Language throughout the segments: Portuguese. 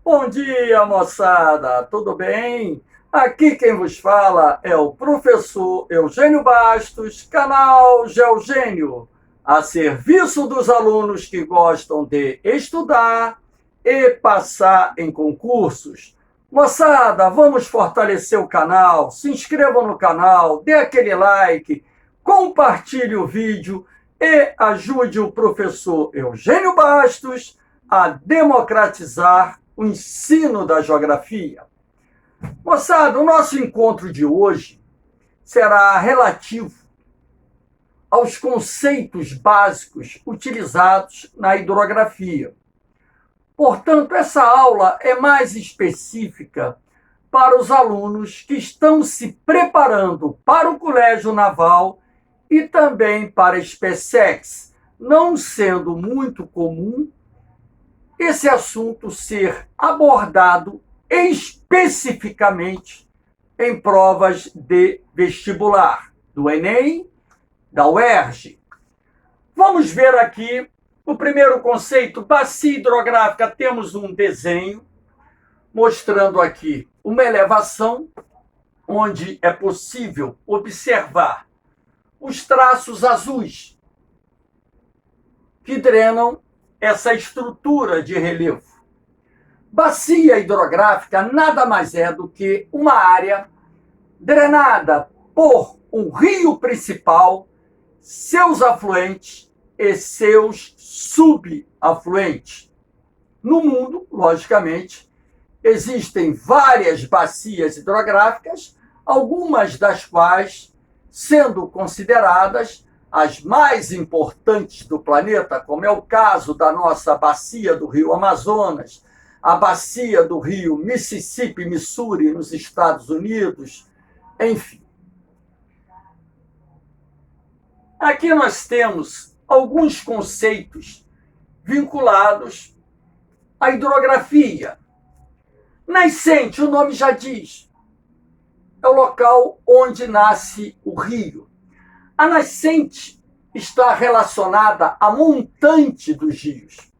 Bom dia, moçada! Tudo bem? Aqui quem vos fala é o professor Eugênio Bastos, canal Geogênio, a serviço dos alunos que gostam de estudar e passar em concursos. Moçada, vamos fortalecer o canal, se inscrevam no canal, dê aquele like, compartilhe o vídeo e ajude o professor Eugênio Bastos a democratizar o ensino da geografia. Moçada, o nosso encontro de hoje será relativo aos conceitos básicos utilizados na hidrografia. Portanto, essa aula é mais específica para os alunos que estão se preparando para o Colégio Naval e também para a SpaceX, não sendo muito comum esse assunto ser abordado especificamente em provas de vestibular, do Enem, da UERJ. Vamos ver aqui o primeiro conceito, bacia hidrográfica. Temos um desenho mostrando aqui uma elevação onde é possível observar os traços azuis que drenam essa estrutura de relevo. Bacia hidrográfica nada mais é do que uma área drenada por um rio principal, seus afluentes e seus subafluentes. No mundo, logicamente, existem várias bacias hidrográficas, algumas das quais sendo consideradas as mais importantes do planeta, como é o caso da nossa bacia do Rio Amazonas, a bacia do Rio Mississippi, Missouri, nos Estados Unidos, enfim. Aqui nós temos alguns conceitos vinculados à hidrografia. Nascente, o nome já diz, é o local onde nasce o rio. A nascente está relacionada à montante dos rios.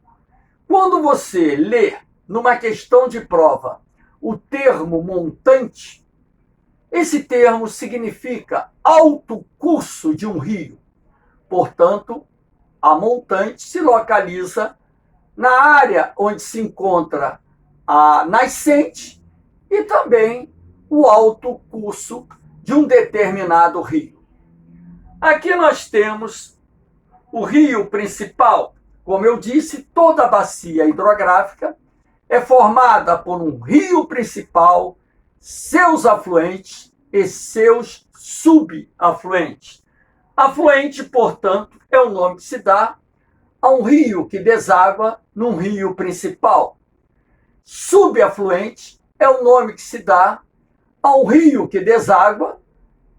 Quando você lê numa questão de prova o termo montante, esse termo significa alto curso de um rio. Portanto, a montante se localiza na área onde se encontra a nascente e também o alto curso de um determinado rio. Aqui nós temos o rio principal. Como eu disse, toda a bacia hidrográfica é formada por um rio principal, seus afluentes e seus subafluentes. Afluente, portanto, é o nome que se dá a um rio que deságua num rio principal. Subafluente é o nome que se dá a um rio que deságua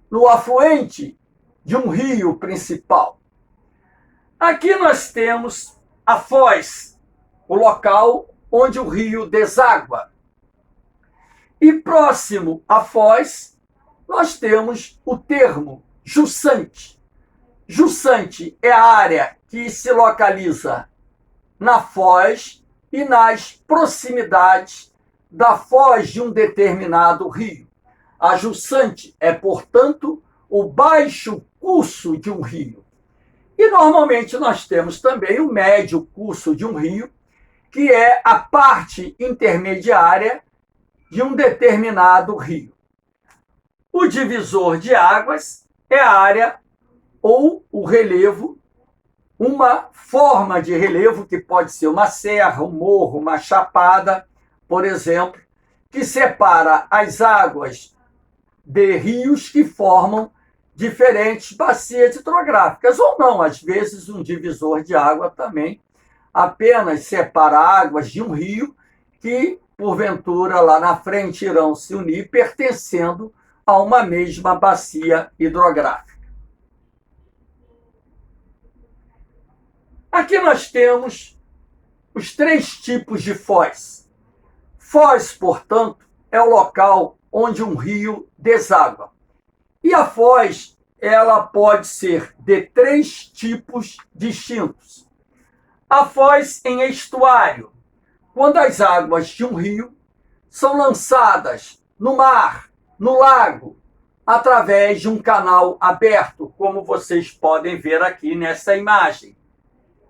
no afluente de um rio principal. Aqui nós temos a foz, o local onde o rio deságua. E próximo à foz, nós temos o termo jussante. Jussante é a área que se localiza na foz e nas proximidades da foz de um determinado rio. A jussante é, portanto, o baixo curso de um rio. E normalmente nós temos também o médio curso de um rio, que é a parte intermediária de um determinado rio. O divisor de águas é a área ou o relevo, uma forma de relevo que pode ser uma serra, um morro, uma chapada, por exemplo, que separa as águas de rios que formam diferentes bacias hidrográficas, ou não, às vezes um divisor de água também apenas separa águas de um rio que, porventura, lá na frente irão se unir, pertencendo a uma mesma bacia hidrográfica. Aqui nós temos os três tipos de foz. Foz, portanto, é o local onde um rio deságua. E a foz, ela pode ser de três tipos distintos. A foz em estuário, quando as águas de um rio são lançadas no mar, no lago, através de um canal aberto, como vocês podem ver aqui nessa imagem.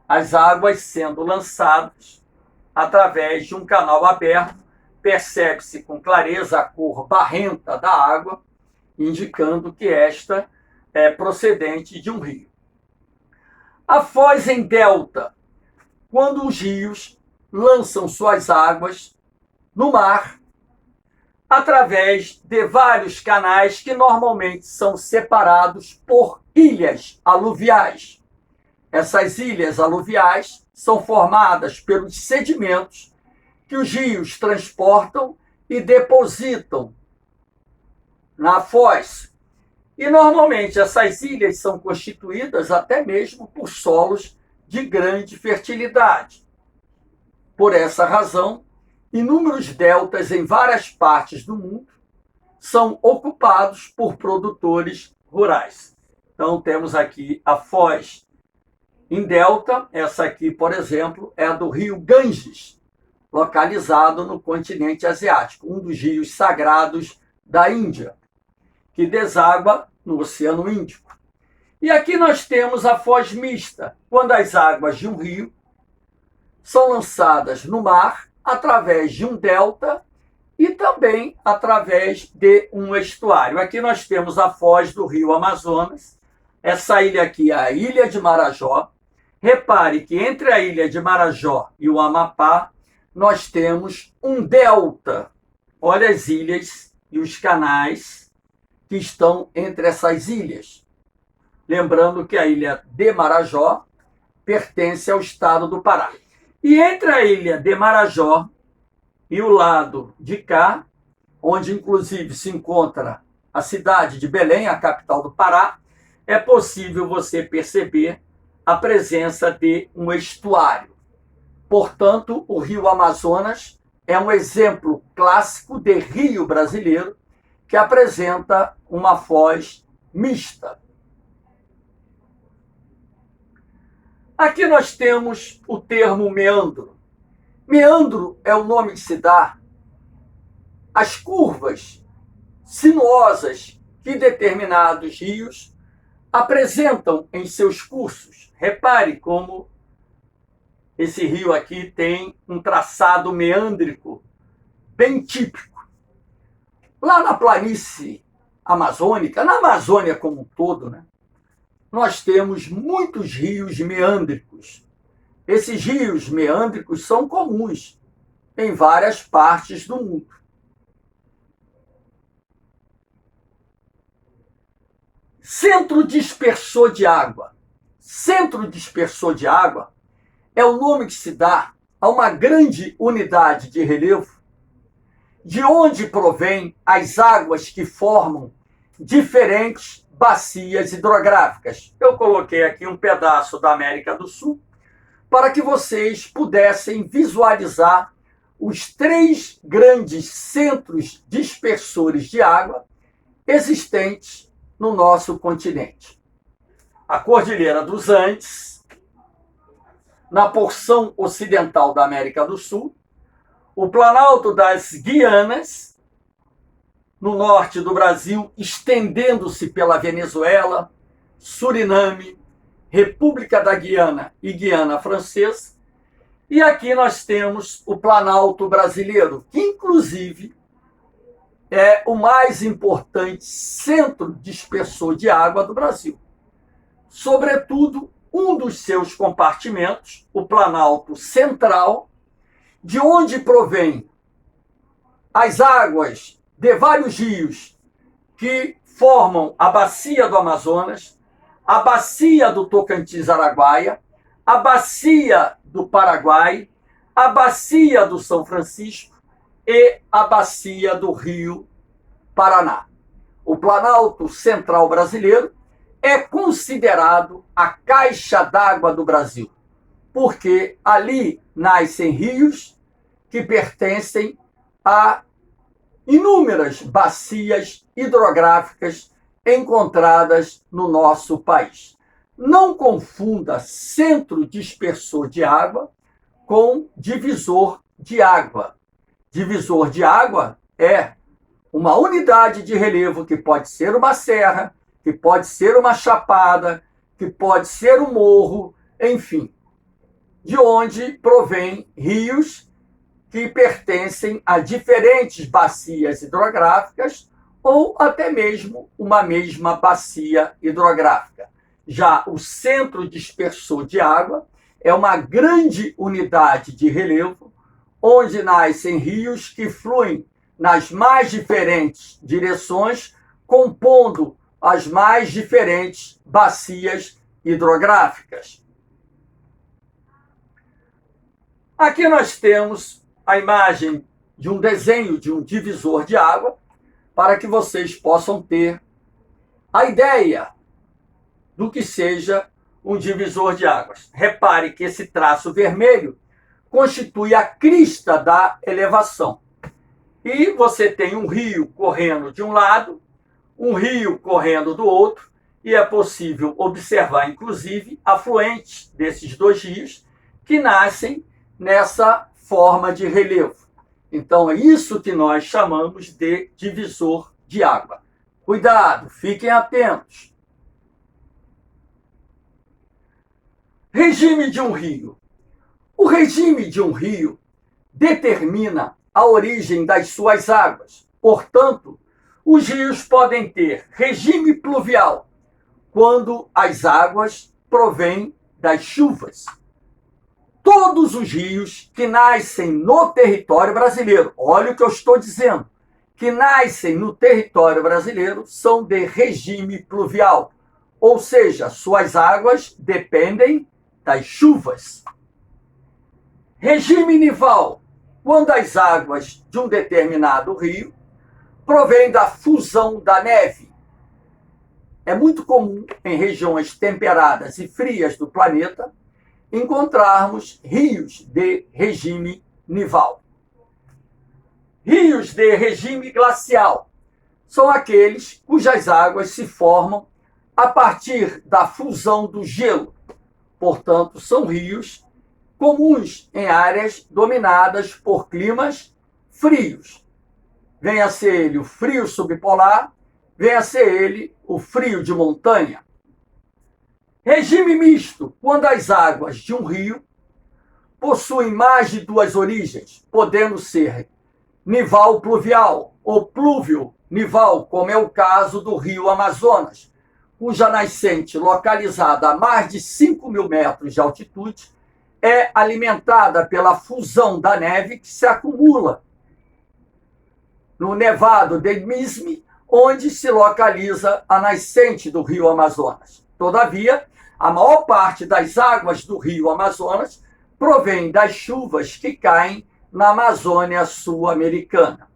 As águas sendo lançadas através de um canal aberto, percebe-se com clareza a cor barrenta da água, indicando que esta é procedente de um rio. A foz em delta, quando os rios lançam suas águas no mar, através de vários canais que normalmente são separados por ilhas aluviais. Essas ilhas aluviais são formadas pelos sedimentos que os rios transportam e depositam na foz. E normalmente essas ilhas são constituídas até mesmo por solos de grande fertilidade. Por essa razão, inúmeros deltas em várias partes do mundo são ocupados por produtores rurais. Então, temos aqui a foz em delta. Essa aqui, por exemplo, é a do rio Ganges, localizado no continente asiático, um dos rios sagrados da Índia, que deságua no Oceano Índico. E aqui nós temos a foz mista, quando as águas de um rio são lançadas no mar através de um delta e também através de um estuário. Aqui nós temos a foz do rio Amazonas. Essa ilha aqui é a Ilha de Marajó. Repare que entre a Ilha de Marajó e o Amapá, nós temos um delta. Olha as ilhas e os canais que estão entre essas ilhas. Lembrando que a Ilha de Marajó pertence ao estado do Pará. E entre a Ilha de Marajó e o lado de cá, onde inclusive se encontra a cidade de Belém, a capital do Pará, é possível você perceber a presença de um estuário. Portanto, o rio Amazonas é um exemplo clássico de rio brasileiro que apresenta uma foz mista. Aqui nós temos o termo meandro. Meandro é o nome que se dá às curvas sinuosas que determinados rios apresentam em seus cursos. Repare como esse rio aqui tem um traçado meândrico bem típico. Lá na planície amazônica, na Amazônia como um todo, né, nós temos muitos rios meândricos. Esses rios meândricos são comuns em várias partes do mundo. Centro dispersor de água. Centro dispersor de água é o nome que se dá a uma grande unidade de relevo, de onde provém as águas que formam diferentes bacias hidrográficas. Eu coloquei aqui um pedaço da América do Sul para que vocês pudessem visualizar os 3 grandes centros dispersores de água existentes no nosso continente. A Cordilheira dos Andes, na porção ocidental da América do Sul, o Planalto das Guianas, no norte do Brasil, estendendo-se pela Venezuela, Suriname, República da Guiana e Guiana Francesa. E aqui nós temos o Planalto brasileiro, que inclusive é o mais importante centro dispersor de água do Brasil. Sobretudo, um dos seus compartimentos, o Planalto Central, de onde provém as águas de vários rios que formam a bacia do Amazonas, a bacia do Tocantins-Araguaia, a bacia do Paraguai, a bacia do São Francisco e a bacia do Rio Paraná. O Planalto Central brasileiro é considerado a caixa d'água do Brasil, porque ali nascem rios que pertencem a inúmeras bacias hidrográficas encontradas no nosso país. Não confunda centro dispersor de água com divisor de água. Divisor de água é uma unidade de relevo que pode ser uma serra, que pode ser uma chapada, que pode ser um morro, enfim, de onde provém rios que pertencem a diferentes bacias hidrográficas ou até mesmo uma mesma bacia hidrográfica. Já o centro dispersor de água é uma grande unidade de relevo onde nascem rios que fluem nas mais diferentes direções, compondo as mais diferentes bacias hidrográficas. Aqui nós temos a imagem de um desenho de um divisor de água, para que vocês possam ter a ideia do que seja um divisor de águas. Repare que esse traço vermelho constitui a crista da elevação. E você tem um rio correndo de um lado, um rio correndo do outro, e é possível observar, inclusive, afluentes desses dois rios que nascem nessa forma de relevo. Então, é isso que nós chamamos de divisor de água. Cuidado, fiquem atentos. Regime de um rio. O regime de um rio determina a origem das suas águas. Portanto, os rios podem ter regime pluvial, quando as águas provêm das chuvas. Todos os rios que nascem no território brasileiro, olha o que eu estou dizendo, que nascem no território brasileiro são de regime pluvial, ou seja, suas águas dependem das chuvas. Regime nival, quando as águas de um determinado rio provêm da fusão da neve. É muito comum em regiões temperadas e frias do planeta encontrarmos rios de regime nival. Rios de regime glacial são aqueles cujas águas se formam a partir da fusão do gelo. Portanto, são rios comuns em áreas dominadas por climas frios. Venha ser ele o frio subpolar, venha ser ele o frio de montanha. Regime misto, quando as águas de um rio possuem mais de duas origens, podendo ser nival pluvial ou plúvio nival, como é o caso do rio Amazonas, cuja nascente, localizada a mais de 5.000 metros de altitude, é alimentada pela fusão da neve que se acumula no Nevado de Misme, onde se localiza a nascente do rio Amazonas. Todavia, a maior parte das águas do rio Amazonas provém das chuvas que caem na Amazônia sul-americana.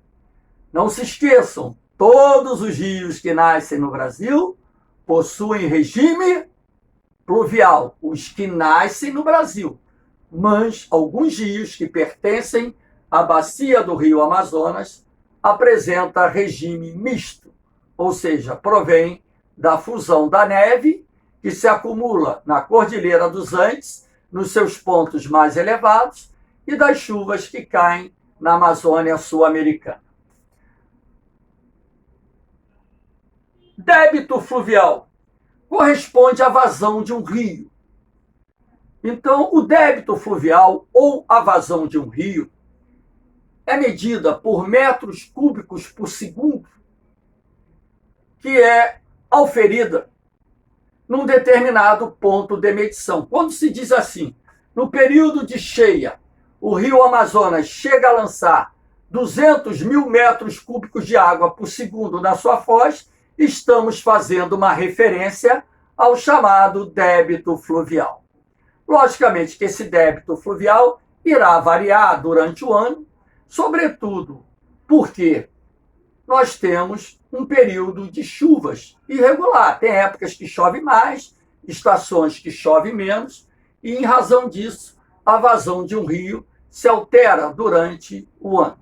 Não se esqueçam, todos os rios que nascem no Brasil possuem regime pluvial, os que nascem no Brasil. Mas alguns rios que pertencem à bacia do rio Amazonas apresentam regime misto, ou seja, provém da fusão da neve que se acumula na Cordilheira dos Andes, nos seus pontos mais elevados, e das chuvas que caem na Amazônia sul-americana. Débito fluvial corresponde à vazão de um rio. Então, o débito fluvial ou a vazão de um rio é medida por metros cúbicos por segundo, que é auferida num determinado ponto de medição. Quando se diz assim, no período de cheia, o rio Amazonas chega a lançar 200.000 metros cúbicos de água por segundo na sua foz, estamos fazendo uma referência ao chamado débito fluvial. Logicamente que esse débito fluvial irá variar durante o ano, sobretudo porque nós temos um período de chuvas irregular. Tem épocas que chove mais, estações que chove menos, e em razão disso, a vazão de um rio se altera durante o ano.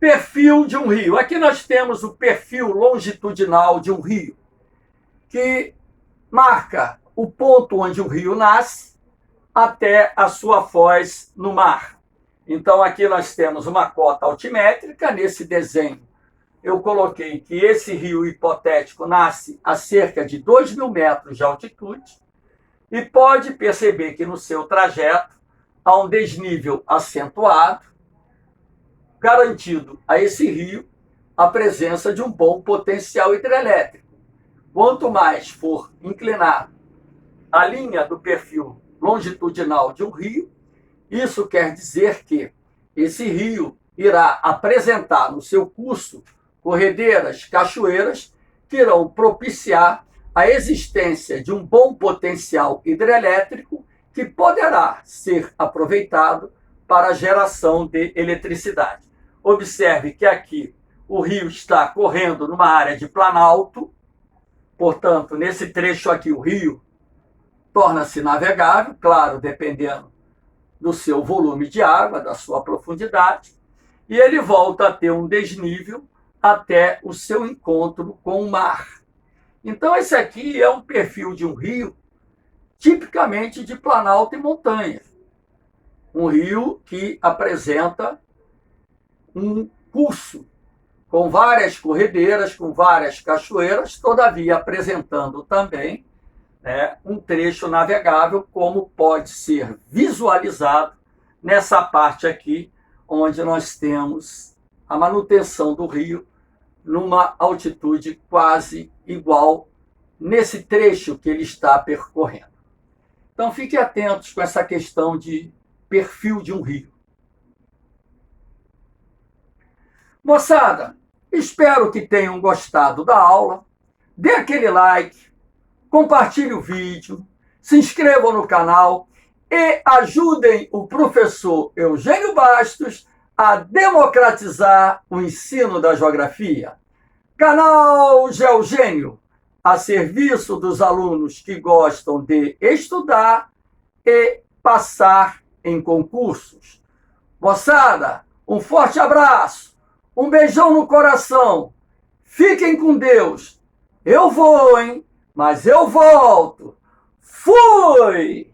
Perfil de um rio. Aqui nós temos o perfil longitudinal de um rio, que marca o ponto onde o rio nasce, até a sua foz no mar. Então, aqui nós temos uma cota altimétrica. Nesse desenho, eu coloquei que esse rio hipotético nasce a cerca de 2.000 metros de altitude e pode perceber que no seu trajeto há um desnível acentuado, garantido a esse rio a presença de um bom potencial hidrelétrico. Quanto mais for inclinado a linha do perfil longitudinal de um rio, isso quer dizer que esse rio irá apresentar no seu curso corredeiras, cachoeiras, que irão propiciar a existência de um bom potencial hidrelétrico que poderá ser aproveitado para a geração de eletricidade. Observe que aqui o rio está correndo numa área de planalto, portanto, nesse trecho aqui o rio torna-se navegável, claro, dependendo do seu volume de água, da sua profundidade, e ele volta a ter um desnível até o seu encontro com o mar. Então, esse aqui é um perfil de um rio tipicamente de planalto e montanha. Um rio que apresenta um curso com várias corredeiras, com várias cachoeiras, todavia apresentando também um trecho navegável, como pode ser visualizado nessa parte aqui, onde nós temos a manutenção do rio numa altitude quase igual nesse trecho que ele está percorrendo. Então, fiquem atentos com essa questão de perfil de um rio. Moçada, espero que tenham gostado da aula. Dê aquele like, compartilhe o vídeo, se inscrevam no canal e ajudem o professor Eugênio Bastos a democratizar o ensino da geografia. Canal Geogênio, a serviço dos alunos que gostam de estudar e passar em concursos. Moçada, um forte abraço, um beijão no coração, fiquem com Deus. Eu vou, hein? Mas eu volto. Fui!